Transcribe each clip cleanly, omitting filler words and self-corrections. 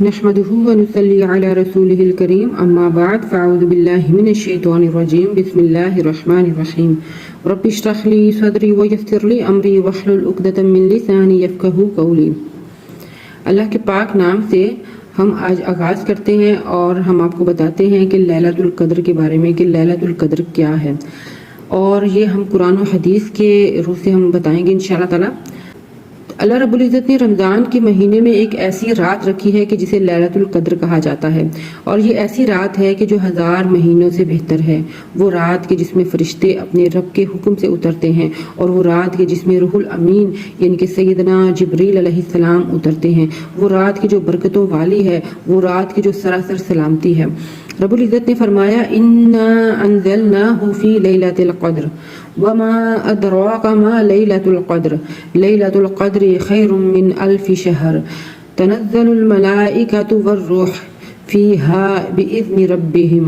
نحمده ونصلي على رسوله الكريم اما بعد فاعوذ بالله من الشيطان الرجيم بسم الله الرحمن الرحيم رب اشرح لي صدري ويسر لي امري واحلل عقدة من لساني يفقهوا قولي۔ اللہ کے پاک نام سے ہم آج آغاز کرتے ہیں اور ہم آپ کو بتاتے ہیں کہ لیلۃ القدر کے بارے میں کہ لیلۃ القدر کیا ہے، اور یہ ہم قرآن و حدیث کے روح سے ہم بتائیں گے انشاءاللہ تعالی۔ اللہ رب العزت نے رمضان کے مہینے میں ایک ایسی رات رکھی ہے کہ جسے لیلۃ القدر کہا جاتا ہے، اور یہ ایسی رات ہے کہ جو 1000 مہینوں سے بہتر ہے۔ وہ رات کے جس میں فرشتے اپنے رب کے حکم سے اترتے ہیں، اور وہ رات کے جس میں روح الامین یعنی کہ سیدنا جبریل علیہ السلام اترتے ہیں۔ وہ رات کی جو برکتوں والی ہے، وہ رات کی جو سراسر سلامتی ہے۔ رب العزت نے فرمایا اِنَّا أَنزَلْنَاهُ فِي لَيْلَةِ الْقَدْرِ وَمَا أَدْرَاكَ مَا لَيْلَةُ الْقَدْرِ لَيْلَةُ الْقَدْرِ خَيْرٌ مِّنْ أَلْفِ شَهْرٍ تَنَزَّلُ الْمَلَائِكَةُ وَالرُّوحُ فِيهَا بِإِذْنِ رَبِّهِمْ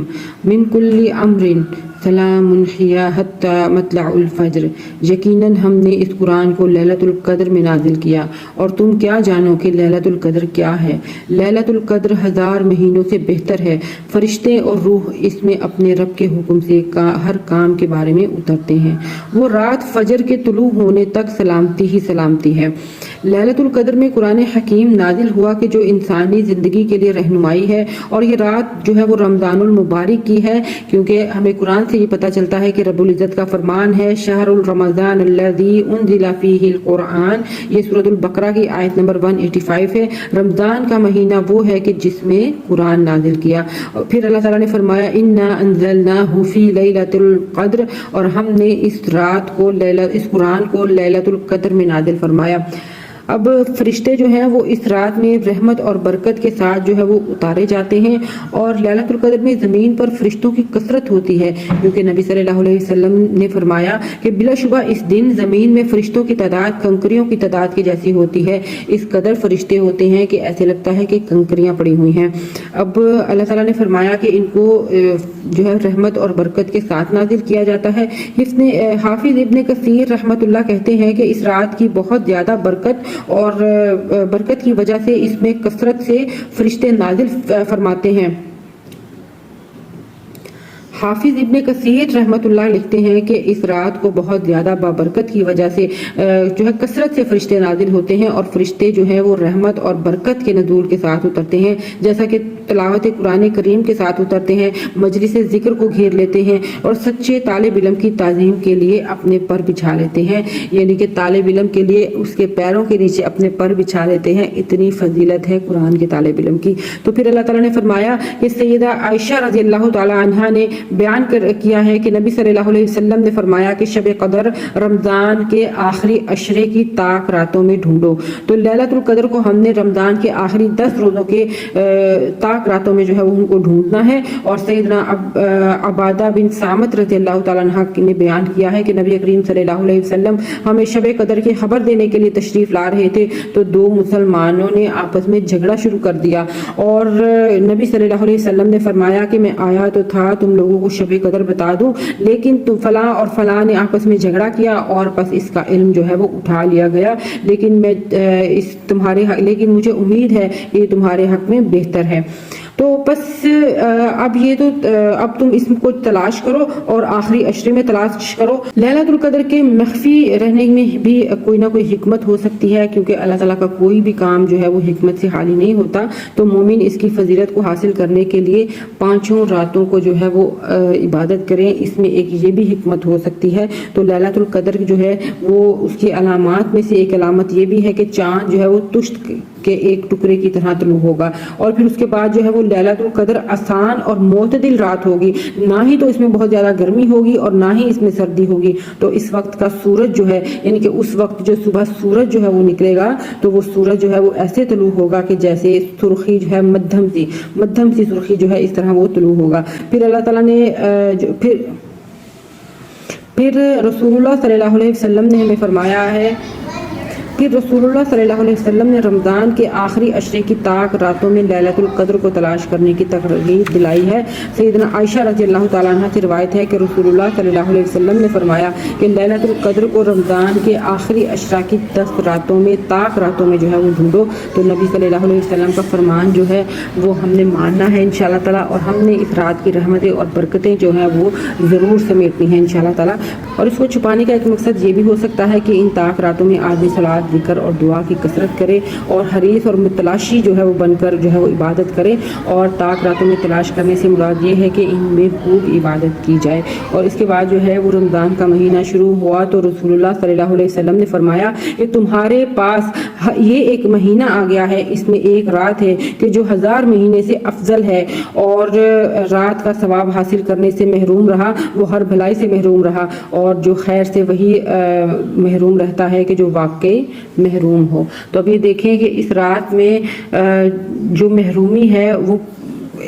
مِنْ كُلِّ أَمْرٍ سلام ہی حتی مطلع الفجر۔ یقیناً ہم نے اس قرآن کو لیلۃ القدر میں نازل کیا، اور تم کیا جانو کہ لیلۃ القدر کیا ہے۔ لیلۃ القدر 1000 مہینوں سے بہتر ہے۔ فرشتے اور روح اس میں اپنے رب کے حکم سے ہر کام کے بارے میں اترتے ہیں۔ وہ رات فجر کے طلوع ہونے تک سلامتی ہی سلامتی ہے۔ لیلۃ القدر میں قرآن حکیم نازل ہوا کہ جو انسانی زندگی کے لیے رہنمائی ہے، اور یہ رات جو ہے وہ رمضان المبارک کی ہے، کیونکہ ہمیں قرآن سے یہ پتہ چلتا ہے کہ رب العزت کا فرمان ہے شہر الرمضان الذی انزل فیہ القرآن۔ یہ سورۃ البقرہ کی آیت نمبر 185 ہے۔ رمضان کا مہینہ وہ ہے کہ جس میں قرآن نازل کیا۔ اور پھر اللہ تعالیٰ نے فرمایا انا انزلناہ فی لیلۃ القدر، اور ہم نے اس قرآن کو لیلۃ القدر میں نازل فرمایا۔ اب فرشتے جو ہیں وہ اس رات میں رحمت اور برکت کے ساتھ جو ہے وہ اتارے جاتے ہیں، اور لیلۃ القدر میں زمین پر فرشتوں کی کثرت ہوتی ہے، کیونکہ نبی صلی اللہ علیہ وسلم نے فرمایا کہ بلا شبہ اس دن زمین میں فرشتوں کی تعداد کنکریوں کی تعداد کی جیسی ہوتی ہے۔ اس قدر فرشتے ہوتے ہیں کہ ایسے لگتا ہے کہ کنکریاں پڑی ہوئی ہیں۔ اب اللہ تعالیٰ نے فرمایا کہ ان کو جو ہے رحمت اور برکت کے ساتھ نازل کیا جاتا ہے۔ حافظ ابن کثیر رحمت اللہ کہتے ہیں کہ اس رات کی بہت زیادہ برکت اور برکت کی وجہ سے اس میں کثرت سے فرشتے نازل فرماتے ہیں۔ حافظ ابن کثیر رحمت اللہ لکھتے ہیں کہ اس رات کو بہت زیادہ بابرکت کی وجہ سے جو ہے کثرت سے فرشتے نازل ہوتے ہیں، اور فرشتے جو ہیں وہ رحمت اور برکت کے نزول کے ساتھ اترتے ہیں، جیسا کہ تلاوت قرآن کریم کے ساتھ اترتے ہیں، مجلس ذکر کو گھیر لیتے ہیں، اور سچے طالب علم کی تعظیم کے لیے اپنے پر بچھا لیتے ہیں، یعنی کہ طالب علم کے لیے اس کے پیروں کے نیچے اپنے پر بچھا لیتے ہیں۔ اتنی فضیلت ہے قرآن کے طالب علم کی۔ تو پھر اللہ تعالیٰ نے فرمایا کہ سیدہ عائشہ رضی اللہ تعالی عنہا نے بیان کیا ہے کہ نبی صلی اللہ علیہ وسلم نے فرمایا کہ شب قدر رمضان کے آخری عشرے کی طاق راتوں میں ڈھونڈو۔ تو لیلۃ القدر کو ہم نے رمضان کے آخری 10 روزوں کے طاق راتوں میں جو ہے وہ ان کو ڈھونڈنا ہے۔ اور سیدنا عبادہ بن صامت رضی اللہ تعالیٰ عنہ نے بیان کیا ہے کہ نبی کریم صلی اللہ علیہ وسلم ہمیں شب قدر کی خبر دینے کے لیے تشریف لا رہے تھے، تو 2 مسلمانوں نے آپس میں جھگڑا شروع کر دیا، اور نبی صلی اللہ علیہ وسلم نے فرمایا کہ میں آیا تو تھا تم لوگوں کو شب قدر بتا دوں، لیکن تم فلاں اور فلاں نے آپس میں جھگڑا کیا، اور بس اس کا علم جو ہے وہ اٹھا لیا گیا، لیکن مجھے امید ہے کہ یہ تمہارے حق میں بہتر ہے۔ تو بس اب تم اس کو تلاش کرو اور آخری عشرے میں تلاش کرو۔ لیلۃ القدر کے مخفی رہنے میں بھی کوئی نہ کوئی حکمت ہو سکتی ہے، کیونکہ اللہ تعالیٰ کا کوئی بھی کام جو ہے وہ حکمت سے خالی نہیں ہوتا۔ تو مومن اس کی فضیلت کو حاصل کرنے کے لیے 5 راتوں کو جو ہے وہ عبادت کریں، اس میں ایک یہ بھی حکمت ہو سکتی ہے۔ تو لیلۃ القدر جو ہے وہ اس کی علامات میں سے ایک علامت یہ بھی ہے کہ چاند جو ہے وہ تشت کے ایک ٹکڑے کی طرح طلوع ہوگا، اور پھر اس کے بعد جو ہے وہ لیلۃ القدر آسان اور معتدل رات ہوگی، نہ ہی تو اس میں بہت زیادہ گرمی ہوگی اور نہ ہی اس میں سردی ہوگی۔ تو اس وقت کا سورج جو ہے، یعنی کہ اس وقت جو صبح سورج جو ہے وہ نکلے گا، تو وہ سورج جو ہے وہ ایسے طلوع ہوگا کہ جیسے سرخی جو ہے مدھم سی سرخی جو ہے اس طرح وہ طلوع ہوگا۔ پھر اللہ تعالیٰ نے پھر رسول اللہ صلی اللہ علیہ وسلم نے ہمیں فرمایا ہے کہ رسول اللہ صلی اللہ علیہ وسلم نے رمضان کے آخری عشرے کی طاق راتوں میں لیلۃ القدر کو تلاش کرنے کی ترغیب دلائی ہے۔ سیدنا عائشہ رضی اللہ تعالیٰ عنہ سے روایت ہے کہ رسول اللہ صلی اللہ علیہ وسلم نے فرمایا کہ لیلۃ القدر کو رمضان کے آخری عشرہ کی 10 راتوں میں طاق راتوں میں جو ہے وہ ڈھونڈو۔ تو نبی صلی اللہ علیہ وسلم کا فرمان جو ہے وہ ہم نے ماننا ہے انشاءاللہ تعالیٰ، اور ہم نے اس رات کی رحمتیں اور برکتیں جو ہیں وہ ضرور سمیٹنی ہیں انشاءاللہ تعالیٰ۔ اور اس کو چھپانے کا ایک مقصد یہ بھی ہو سکتا ہے کہ ان طاق راتوں میں آدمی صلاۃ، ذکر اور دعا کی کثرت کرے اور حریص اور متلاشی جو ہے وہ بن کر جو ہے وہ عبادت کرے۔ اور طاق راتوں میں تلاش کرنے سے مراد یہ ہے کہ ان میں خوب عبادت کی جائے۔ اور اس کے بعد جو ہے وہ رمضان کا مہینہ شروع ہوا تو رسول اللہ صلی اللہ علیہ وسلم نے فرمایا کہ تمہارے پاس یہ ایک مہینہ آ گیا ہے، اس میں ایک رات ہے کہ جو 1000 مہینے سے افضل ہے، اور رات کا ثواب حاصل کرنے سے محروم رہا وہ ہر بھلائی سے محروم رہا، اور جو خیر سے وہی محروم رہتا ہے کہ جو واقعی محروم ہو۔ تو اب یہ دیکھیں کہ اس رات میں جو محرومی ہے وہ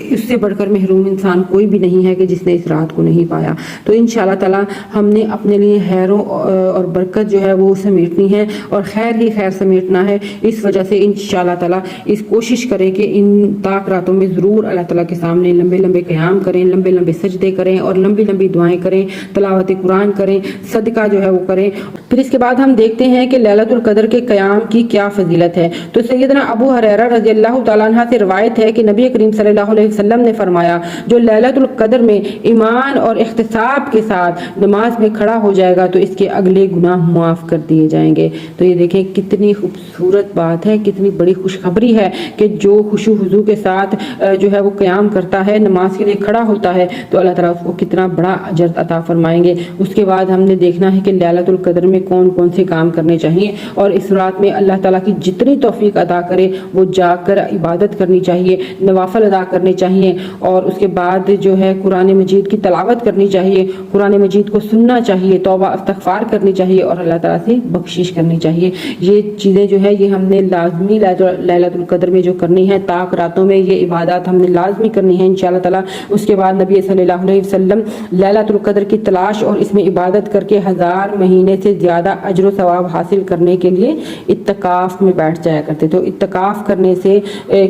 اس سے بڑھ کر محروم انسان کوئی بھی نہیں ہے کہ جس نے اس رات کو نہیں پایا۔ تو انشاءاللہ تعالی ہم نے اپنے لیے خیر اور برکت جو ہے وہ سمیٹنی ہے، اور خیر ہی خیر سمیٹنا ہے۔ اس وجہ سے انشاءاللہ تعالی اس کوشش کریں کہ ان طاق راتوں میں ضرور اللہ تعالیٰ کے سامنے لمبے لمبے قیام کریں، لمبے لمبے سجدے کریں، اور لمبی لمبی دعائیں کریں، تلاوت قرآن کریں، صدقہ جو ہے وہ کریں۔ پھر اس کے بعد ہم دیکھتے ہیں کہ لیلۃ القدر کے قیام کی کیا فضیلت ہے۔ تو سیدنا ابو ہریرہ رضی اللہ تعالیٰ عنہ سے روایت ہے کہ نبی کریم صلی اللہ علیہ وسلم نے فرمایا جو لیلۃ القدر میں ایمان اور احتساب کے ساتھ نماز میں کھڑا ہو جائے گا تو اس کے اگلے گناہ معاف کر دیے جائیں گے۔ تو یہ دیکھیں کتنی خوبصورت بات ہے، کتنی بڑی خوشخبری ہے کہ جو خشوع خضوع کے ساتھ جو ہے وہ قیام کرتا ہے، نماز کے لیے کھڑا ہوتا ہے، تو اللہ تعالیٰ اس کو کتنا بڑا اجر عطا فرمائیں گے۔ اس کے بعد ہم نے دیکھنا ہے کہ لیلۃ القدر میں کون کون سے کام کرنے چاہیے، اور اس رات میں اللہ تعالیٰ کی جتنی توفیق عطا کرے وہ جا کر عبادت کرنی چاہیے، نوافل ادا کرنے چاہیے، اور اس کے بعد جو ہے قرآن مجید کی تلاوت کرنی چاہیے، قرآن مجید کو سننا چاہیے، توبہ استغفار کرنی چاہیے، اور اللہ تعالیٰ سے بخشش کرنی چاہیے۔ یہ چیزیں جو ہے یہ ہم نے لازمی لیلۃ القدر میں جو کرنی ہے، طاق راتوں میں یہ عبادات ہم نے لازمی کرنی ہے انشاءاللہ تعالیٰ۔ اس کے بعد نبی صلی اللہ علیہ وسلم لیلۃ القدر کی تلاش اور اس میں عبادت کر کے 1000 مہینے سے زیادہ اجر و ثواب حاصل کرنے کے لیے اعتکاف میں بیٹھ جایا کرتے۔ تو اعتکاف کرنے سے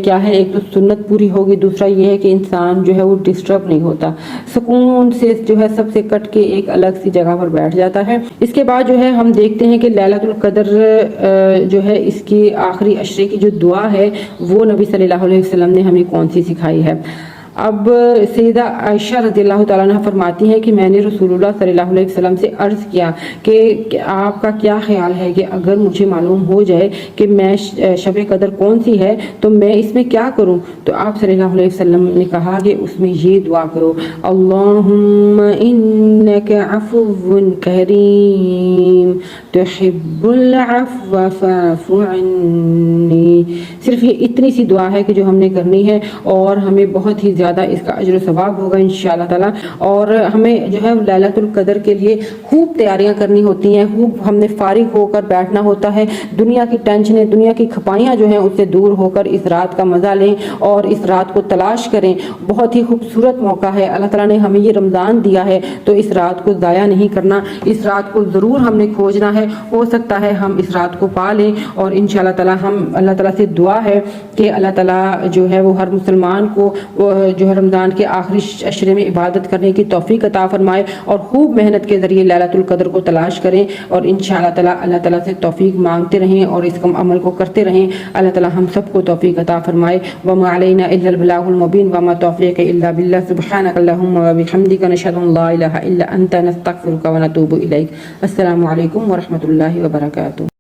کیا ہے، ایک تو سنت پوری ہوگی، دوسرا یہ ہے کہ انسان جو ہے وہ ڈسٹرب نہیں ہوتا، سکون سے جو ہے سب سے کٹ کے ایک الگ سی جگہ پر بیٹھ جاتا ہے۔ اس کے بعد جو ہے ہم دیکھتے ہیں کہ لیلۃ القدر جو ہے اس کی آخری عشرے کی جو دعا ہے وہ نبی صلی اللہ علیہ وسلم نے ہمیں کون سی سکھائی ہے۔ اب سیدہ عائشہ رضی اللہ تعالیٰ عنہ فرماتی ہیں کہ میں نے رسول اللہ صلی اللہ علیہ وسلم سے عرض کیا کہ آپ کا کیا خیال ہے کہ اگر مجھے معلوم ہو جائے کہ میں شب قدر کون سی ہے تو میں اس میں کیا کروں؟ تو آپ صلی اللہ علیہ وسلم نے کہا کہ اس میں یہ دعا کرو، اللہم انک عفو کریم تحب العفو فاعف عنی۔ صرف یہ اتنی سی دعا ہے کہ جو ہم نے کرنی ہے، اور ہمیں بہت ہی زیادہ اس کا اجر و ثواب ہوگا انشاءاللہ تعالیٰ۔ اور ہمیں جو ہے لیلۃ القدر کے لیے خوب تیاریاں کرنی ہوتی ہیں، خوب ہم نے فارغ ہو کر بیٹھنا ہوتا ہے، دنیا کی ٹینشنیں، دنیا کی کھپائیاں جو ہیں اس سے دور ہو کر اس رات کا مزہ لیں اور اس رات کو تلاش کریں۔ بہت ہی خوبصورت موقع ہے، اللہ تعالیٰ نے ہمیں یہ رمضان دیا ہے تو اس رات کو ضائع نہیں کرنا، اس رات کو ضرور ہم نے کھوجنا ہے۔ ہو سکتا ہے ہم اس رات کو پا لیں، اور انشاءاللہ تعالیٰ ہم اللہ تعالیٰ سے دعا ہے کہ اللہ تعالیٰ جو ہے وہ ہر مسلمان کو جو ہے رمضان کے آخری عشرے میں عبادت کرنے کی توفیق عطا فرمائے، اور خوب محنت کے ذریعے لیلۃ القدر کو تلاش کریں، اور انشاءاللہ تعالیٰ اللہ تعالیٰ سے توفیق مانگتے رہیں اور اس کا عمل کو کرتے رہیں۔ اللہ تعالیٰ ہم سب کو توفیق عطا فرمائے۔ وما علینا الا البلاغ المبین وما توفیق الا باللہ، سبحانک اللہم وبحمدک، نشہد ان لا الہ الا انت، نستغفرک ونتوب الیک۔ السلام علیکم ورحمۃ اللہ وبرکاتہ۔